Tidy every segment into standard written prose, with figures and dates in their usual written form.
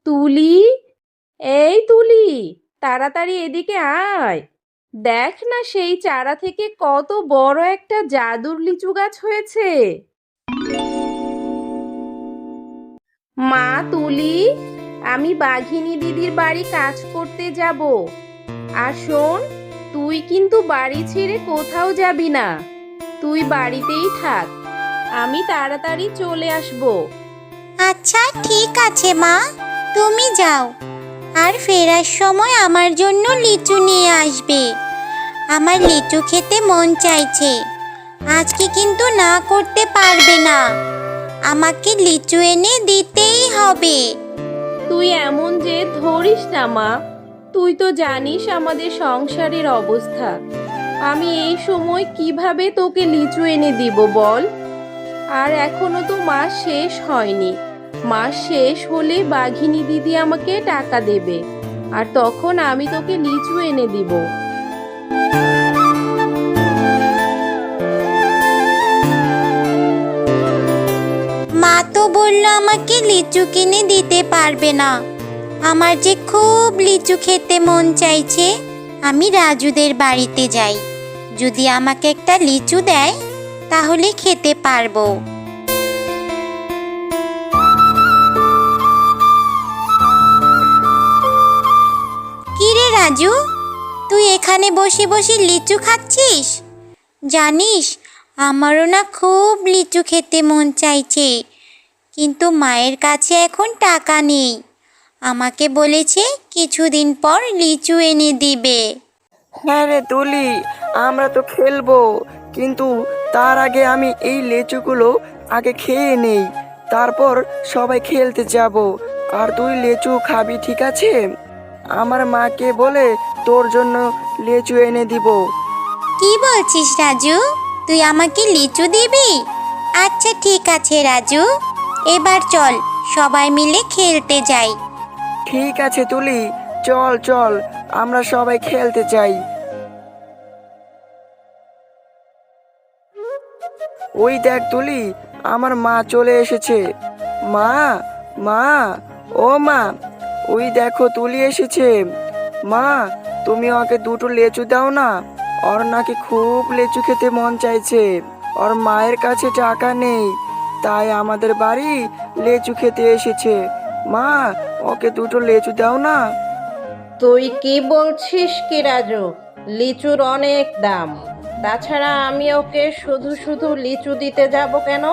তুলি, এই তুলি, তাড়াতাড়ি এদিকে আয়। দেখ না সেই চারা থেকে কত বড় একটা জাদুর লিচু গাছ হয়েছে। মা তুলি, আমি বাঘিনী দিদির বাড়ি কাজ করতে যাব। আর শোন, তুই কিন্তু বাড়ি ছেড়ে কোথাও যাবি না। তুই বাড়িতেই থাক, আমি তাড়াতাড়ি চলে আসব। আচ্ছা ঠিক আছে মা, তুমি যাও। আর ফেরার সময় আমার জন্য লিচু নিয়ে আসবে। আমার লিচু খেতে মন চাইছে, আজকে কিন্তু না করতে পারবে না। আমাকে লিচু এনে দিতেই হবে। তুই এমন যে ধরিস না মা, তুই তো জানিস আমাদের সংসারের অবস্থা। আমি এই সময় কিভাবে তোকে লিচু এনে দিব বল? আর এখনো তো মাস শেষ হয়নি। মাস শেষ হলে বাঘিনী দিদি আমাকে টাকা দেবে, আর তখন আমি তোকে লিচু এনে দিব। মা তো বললো আমাকে লিচু কিনে দিতে পারবে না। আমার যে খুব লিচু খেতে মন চাইছে। আমি রাজুদের বাড়িতে যাই, যদি আমাকে একটা লিচু দেয় তাহলে খেতে পারবো। কিরে রাজু, তুই এখানে বসে বসে লিচু খাচ্ছিস? জানিস, আমারও না খুব লিচু খেতে মন চাইছে, কিন্তু মায়ের কাছে এখন টাকা নেই। আমাকে বলেছে কিছুদিন পর লিচু এনে দিবে। হ্যাঁ রে তুলি, আমরা তো খেলবো, কিন্তু তার আগে আমি এই লিচুগুলো আগে খেয়ে নেই, তারপর সবাই খেলতে যাব। আর তুই লিচু খাবি, ঠিক আছে? আমার মাকে বলে তোর জন্য লিচু এনে দিব। কি বলছিস রাজু, তুই আমাকে লিচু দিবি? আচ্ছা ঠিক আছে রাজু, এবার চল সবাই মিলে খেলতে যাই। ঠিক আছে তুলি, চল চল, আমরা সবাই খেলতে যাই। ওই দেখ তুলি, আমার মা চলে এসেছে। মা, মা, ও মা, ওই দেখো তুলি এসেছে। মা, তুমি ওকে দুটো লিচু দাও না, ওর নাকি খুব লিচু খেতে মন চাইছে। ওর মায়ের কাছে টাকা নেই, তাই আমাদের বাড়ি লিচু খেতে এসেছে। মা, ওকে দুটো লিচু দাও না। তুই কি বলছিস কি রাজু? লিচুর অনেক দাম। তাছাড়া আমি ওকে শুধু শুধু লিচু দিতে যাব কেন?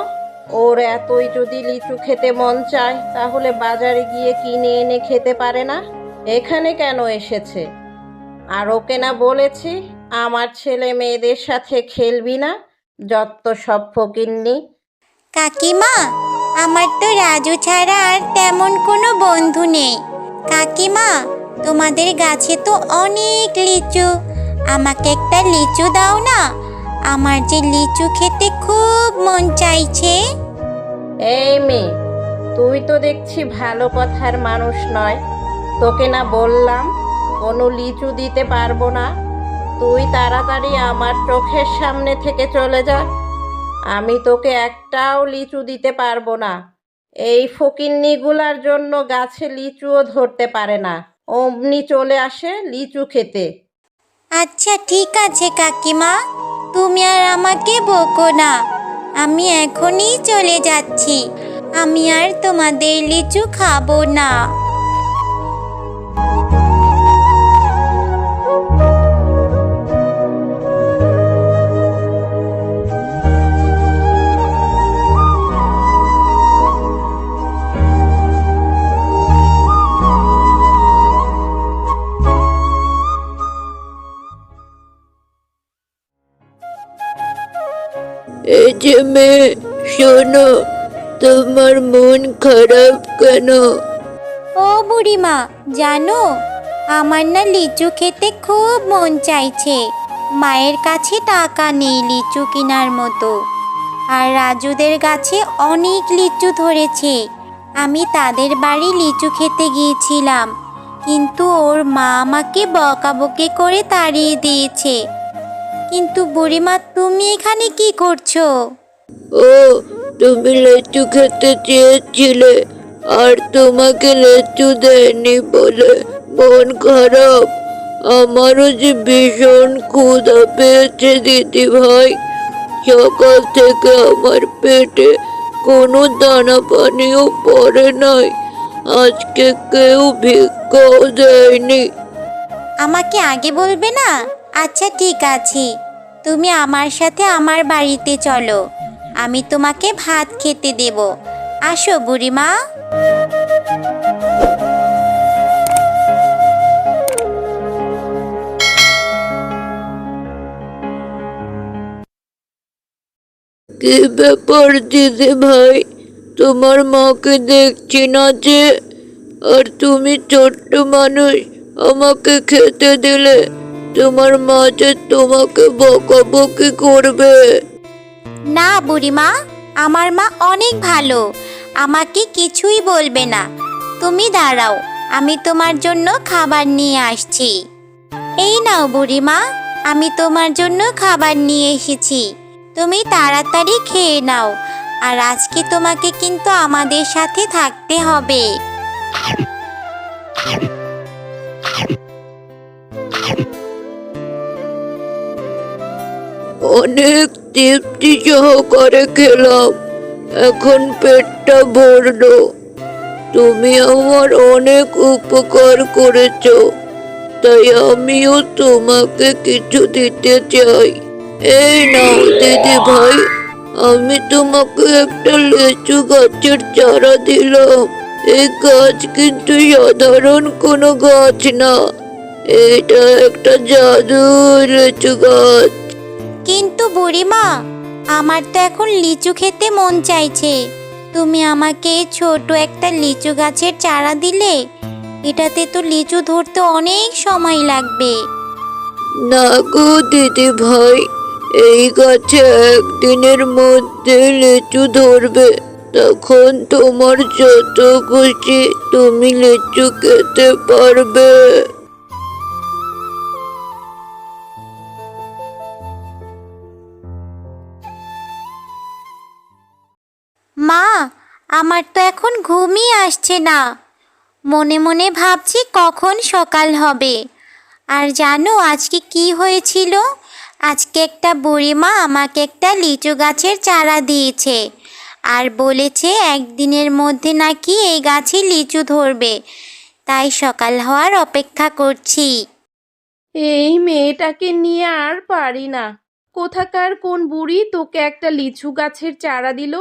ওর এতই যদি লিচু খেতে মন চায়, তাহলে বাজারে গিয়ে কিনে এনে খেতে পারে না? এখানে কেন এসেছে? আর ওকে না বলেছি আমার ছেলে মেয়েদের সাথে খেলবি না, যত সব ফকিন্নি। কাকিমা, আমার তো রাজু ছাড়া আর তেমন কোনো বন্ধু নেই। কাকিমা, তোমাদের গাছে তো অনেক লিচু, আমাকে একটা লিচু দাও না। আমার যে লিচু খেতে খুব মন চাইছে। এই মেয়ে, তুই তো দেখছি ভালো কথার মানুষ নয়। তোকে না বললাম কোনো লিচু দিতে পারবো না? তুই তাড়াতাড়ি আমার চোখের সামনে থেকে চলে যা। আমি তোকে একটাও লিচু দিতে পারবো না। এই ফকিন্নিগুলার জন্য গাছে লিচুও ধরতে পারে না, অমনি চলে আসে লিচু খেতে। আচ্ছা ঠিক আছে কাকিমা, তুমি আর আমাকে বকো না। আমি এখনই চলে যাচ্ছি। আমি আর তোমাদের লিচু খাবো না। এই যে মেয়ে, শোনো, তোমার মন খারাপ কেন? ও বুড়িমা, জানো, আমার না লিচু খেতে খুব মন চাইছে। মায়ের কাছে টাকা নেই লিচু কেনার মতো। আর রাজুদের গাছে অনেক লিচু ধরেছে। আমি তাদের বাড়ি লিচু খেতে গিয়েছিলাম, কিন্তু ওর মা আমাকে বকাবকি করে তাড়িয়ে দিয়েছে। কিন্তু বুড়িমা, তুমি এখানে কি করছো? ও, তুমি লিচু খেতে চেয়েছিলে আর তোমাকে লিচু দেয়নি বলে মন খারাপ। আমারও যে ভীষণ ক্ষুধা পেয়েছে দিদি ভাই। সকাল থেকে আমার পেটে কোনো দানা পানিও পড়ে নাই। আজকে কেউ ভিক্ষাও দেয়নি। আমাকে আগে বলবে না? আচ্ছা ঠিক আছে, তুমি আমার সাথে আমার বাড়িতে চলো, আমি তোমাকে ভাত খেতে দেব। আসো বুড়িমা। কি ব্যাপার দিদি ভাই, তোমার মাকে দেখছি না যে? আর তুমি ছোট্ট মানুষ, আমাকে খেতে দিলে তোমার মা যে তোমাকে বকাবকি করবে। না বুড়িমা, আমার মা অনেক ভালো, আমাকে কিছুই বলবে না। তুমি দাঁড়াও, আমি তোমার জন্য খাবার নিয়ে আসছি। এই নাও বুড়িমা, আমি তোমার জন্য খাবার নিয়ে এসেছি, তুমি তাড়াতাড়ি খেয়ে নাও। আর আজকে তোমাকে কিন্তু আমাদের সাথে থাকতে হবে। অনেক তৃপ্তি সহকারে খেলাম, এখন পেটটা ভরলো। তুমি আমার অনেক উপকার করেছো, তাই আমিও তোমাকে কিছু দিতে চাই। এই নাও দিদি ভাই, আমি তোমাকে একটা লিচু গাছের চারা দিলাম। এই গাছ কিন্তু সাধারণ কোনো গাছ না, এটা একটা জাদুর লিচু গাছ। কিন্তু বুড়িমা, আমার তো এখন লিচু খেতে মন চাইছে। তুমি আমাকে ছোট একটা লিচু গাছের চারা দিলে, এটাতে তো লিচু ধরতে অনেক সময় লাগবে। না গো দিদি ভাই, এই গাছে একদিনের মধ্যে লিচু ধরবে। তখন তোমার যত খুশি তুমি লিচু খেতে পারবে। মা, আমার তো এখন ঘুমই আসছে না। মনে মনে ভাবছি কখন সকাল হবে। আর জানো আজকে কি হয়েছিল? আজকে একটা বুড়িমা আমাকে একটা লিচু গাছের চারা দিয়েছে আর বলেছে একদিনের মধ্যে নাকি এই গাছে লিচু ধরবে। তাই সকাল হওয়ার অপেক্ষা করছি। এই মেয়েটাকে নিয়ে আর পারি না। কোথাকার কোন বুড়ি তোকে একটা লিচু গাছের চারা দিল,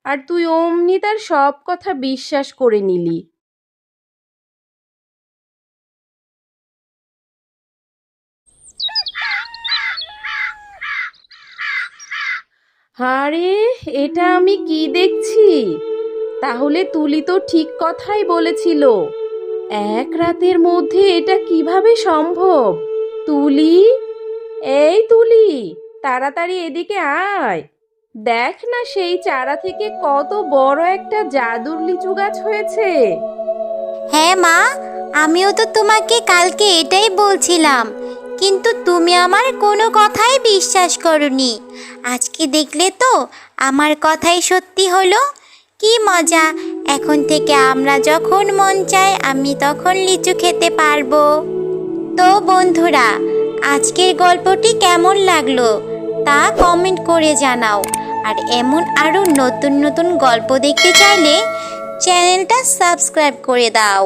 আর তুই অমনি তার সব কথা বিশ্বাস করে নিলি। আরে, এটা আমি কি দেখছি? তাহলে তুলি তো ঠিক কথাই বলেছিল। এক রাতের মধ্যে এটা কিভাবে সম্ভব? তুলি, এই তুলি, তাড়াতাড়ি এদিকে আয়। দেখ না সেই চারা থেকে কত বড় একটা জাদুর লিচু গাছ হয়েছে। হ্যাঁ মা, আমিও তো তোমাকে কালকে এটাই বলছিলাম, কিন্তু তুমি আমার কোনো কথাই বিশ্বাস করোনি। আজকে দেখলে তো আমার কথাই সত্যি হলো। কি মজা! এখন থেকে আমরা যখন মন চায় আমি তখন লিচু খেতে পারবো। তো বন্ধুরা, আজকের গল্পটি কেমন লাগলো তা কমেন্ট করে জানাও। আর এমন আরও নতুন নতুন গল্প দেখতে চাইলে চ্যানেলটা সাবস্ক্রাইব করে দাও।